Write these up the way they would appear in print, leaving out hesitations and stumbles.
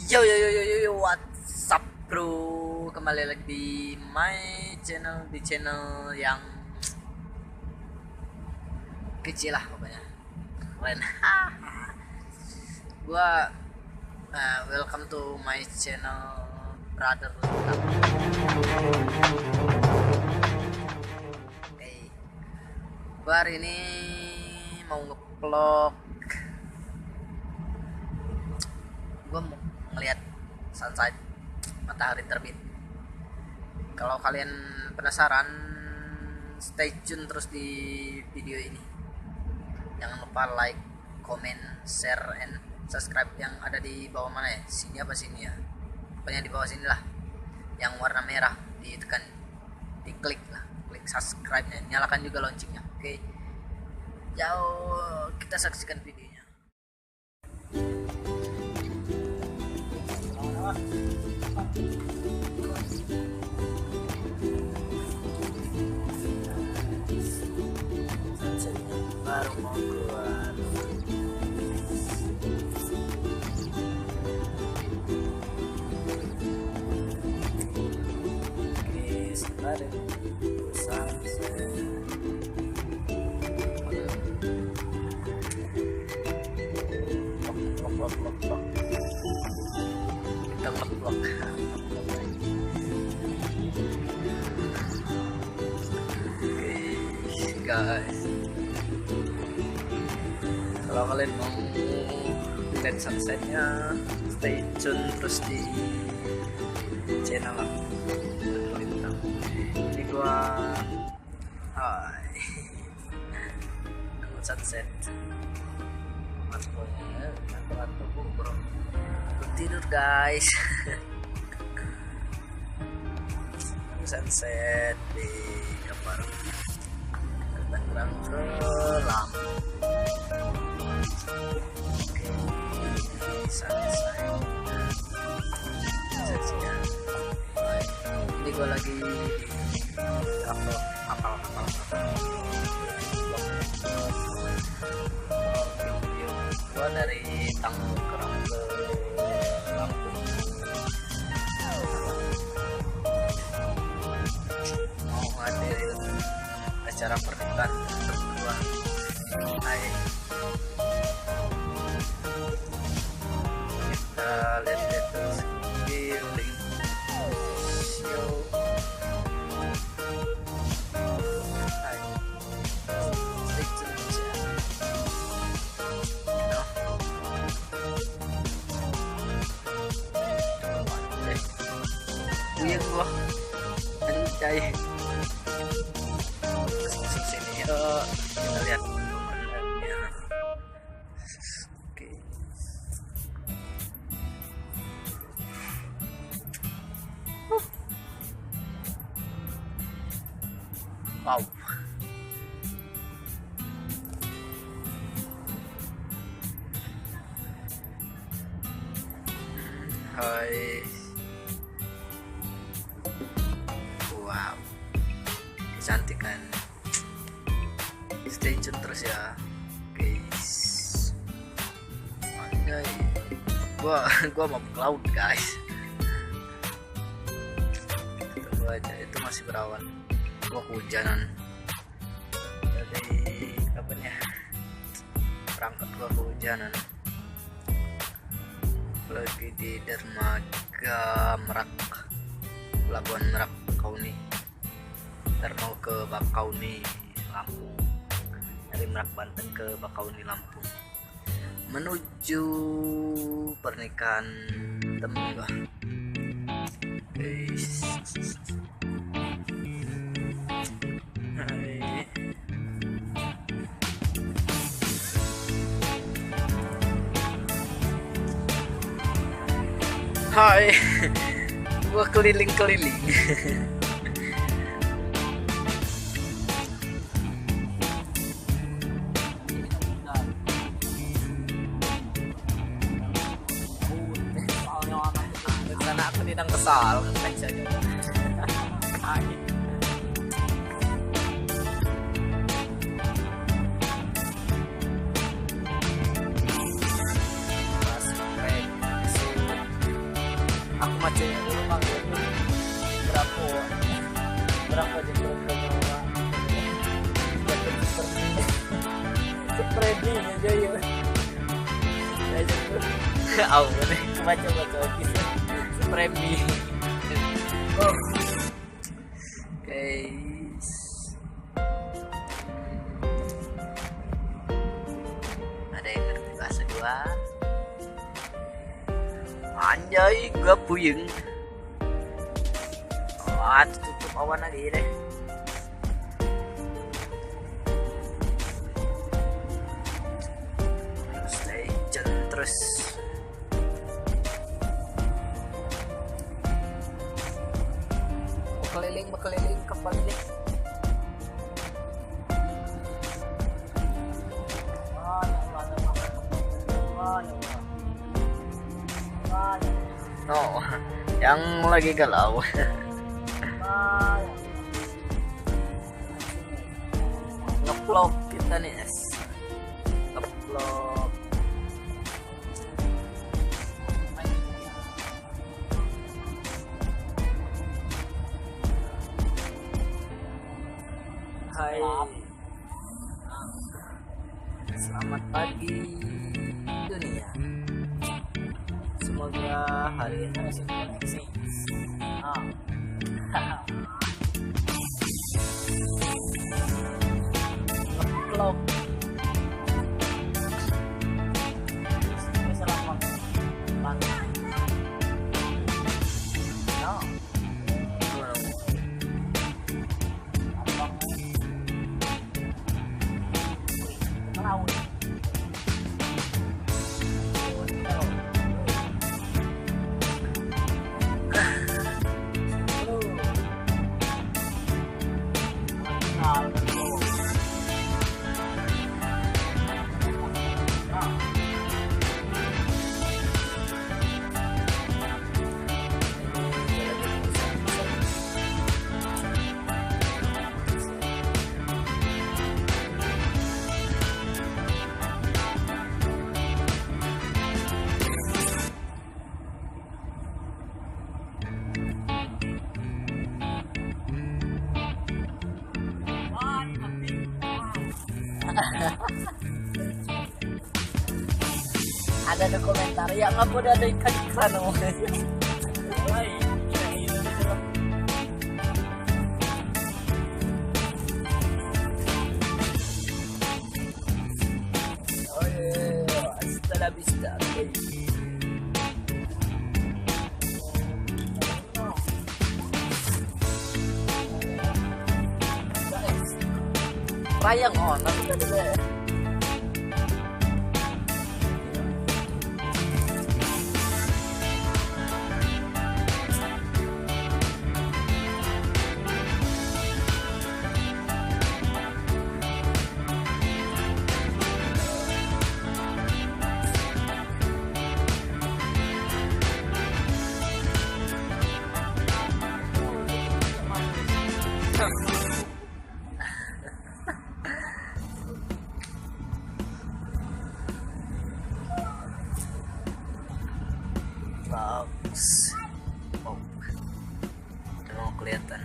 Yo yo yo yo yo yo, what's up bro? Kembali lagi di my channel, di channel yang kecil lah pokoknya. Keren. Gua welcome to my channel brother. Hey, gua hari ini mau nge-vlog. Gua mau ngeliat sunset, matahari terbit. Kalau kalian penasaran, stay tune terus di video ini. Jangan lupa like, comment, share, and subscribe yang ada di bawah mana ya? Sini apa sini ya? Pokoknya di bawah sini lah. Yang warna merah ditekan, diklik lah, klik subscribe-nya, nyalakan juga loncengnya. Oke. Jauh kita saksikan videonya. Baru mau keluar. Oke, sebentar sunset. Blok. Kita blok. Oke, guys. Kalau kalian mau lihat sunsetnya, stay tune terus di channel aku. Ini gua nunggu sunset. Mantap bro. Belum tidur guys. Sunset di kamar. Kita ke Lampung. Ini gue lagi kapal video gue dari Tangerang ke Lampung. Mau ngadirin acara pernikahan berdua. Hai, kita lihat terus healing show. Hai, stay tune ya. Buyang gua anjay. Masuk sini yuk, kita lihat pemandangannya. Oke. Wow. Hai. Wow. Cantik kan? Stay tune terus ya, guys. Anjay. Gua mau ke laut, guys. Tunggu aja, itu masih berawan. Gua kehujanan. Jadi kapan ya? Berangkat gua kehujanan. Lagi di dermaga Merak, Pelabuhan Merak Bakauni. Ntar mau ke Bakauni Lampung. Dari Merak Banten ke Bakauni Lampung. Menuju pernikahan temen gua. Guys. Hai. Gua keliling-keliling. Sana aku tidak kesal saja. Saya dulu manggil tuh berapa berapa jam berapa seperti aja ya. Au deh. Baca-baca kisah Premi. Oh. Guys. Ada yang ngerti bahasa gua? Anjay, gua puyeng. Oh, tutup awan lagi deh. Stay tune terus. Berkeliling kapal ini. Oh, yang lagi galau. Ngeplok kita nih, es. Ngeplok. Hai. Selamat pagi dunia. Semoga hari ini masih koneksi. Ngeplok. selamat pagi. No. Ada komentar ya nggak boleh ada iklan Oh yeah, hasta la vista, baby. Rayang on aku tadi deh. Bagus. Oh, udah mau kelihatan.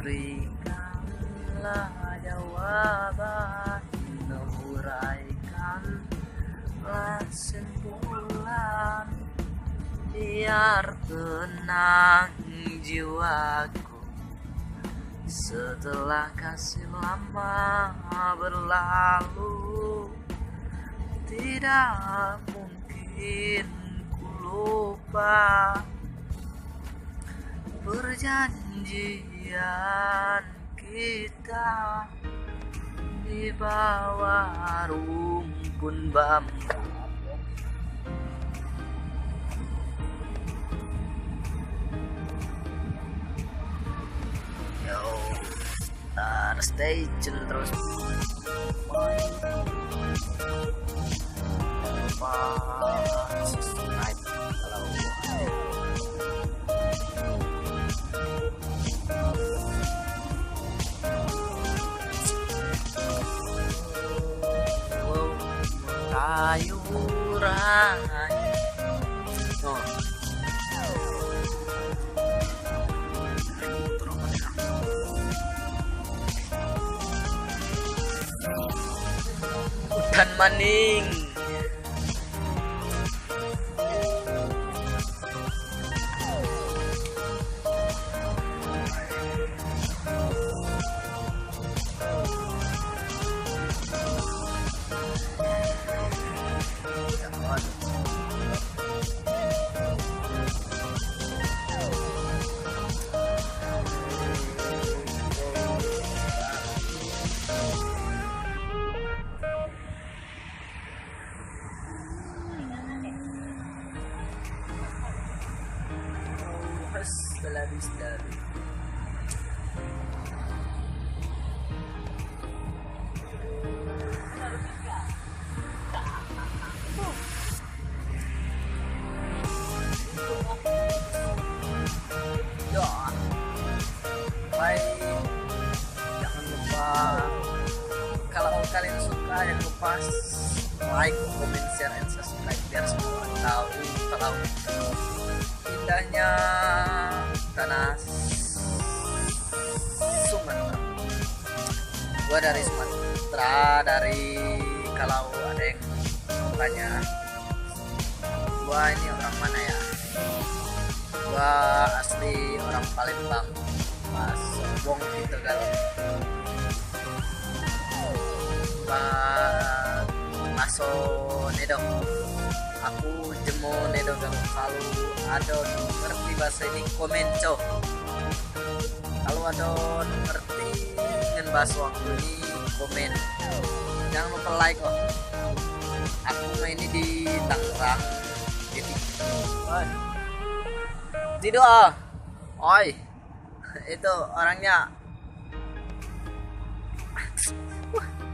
Berikanlah jawaban, uraikanlah simpulan, biar tenang jiwaku. Setelah kasih lama berlalu, tidak mungkin ku lupa perjanjian kita di bawah rumpun bambu. Stay tune terus. Kalau dan maning. Hasta vista. Ya, baik. Jangan lupa kalau kalian suka jangan lupa like, comment, share, and subscribe biar semua orang tahu kalau indahnya tanah Sumatera. Gua dari Sumatera, dari kalau ada yang tanya gua ini orang mana ya, gua asli orang Palembang, Mas Wong gitu kalau Maso Nedo, aku jemo Nedo kalau ada ngerti bahasa ini komen cow. Kalau ada ngerti dengan bahasa waktu ini komen. Jangan lupa like kok. Aku ini di Tangerang. Tidur ah. Oi. Itu orangnya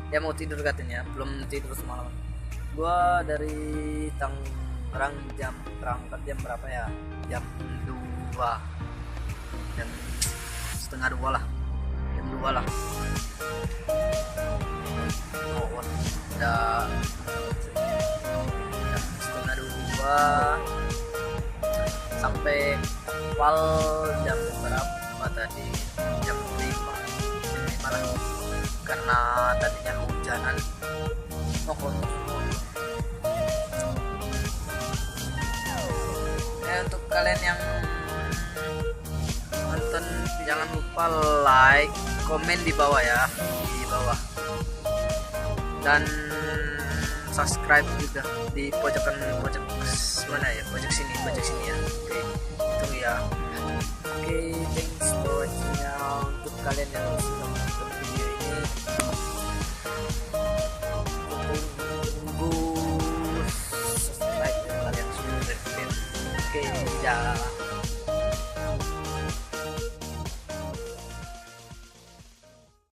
dia mau tidur katanya, belum tidur semalam. Gua dari Tangerang berangkat jam berapa ya? Jam 2, jam setengah 2 lah, jam 2 lah. Oh, udah jam setengah 2 sampai awal jam berapa tadi? Jam 5 lah, karena tadinya hujanan. Untuk kalian yang nonton jangan lupa like, komen di bawah ya, di bawah, dan subscribe juga di pojok mana ya, pojok sini ya. Oke, itu ya. Oke, thanks for watching ya. Untuk kalian yang sudah menonton video ini, tunggu subscribe ya kalian sudah. Oke, dah.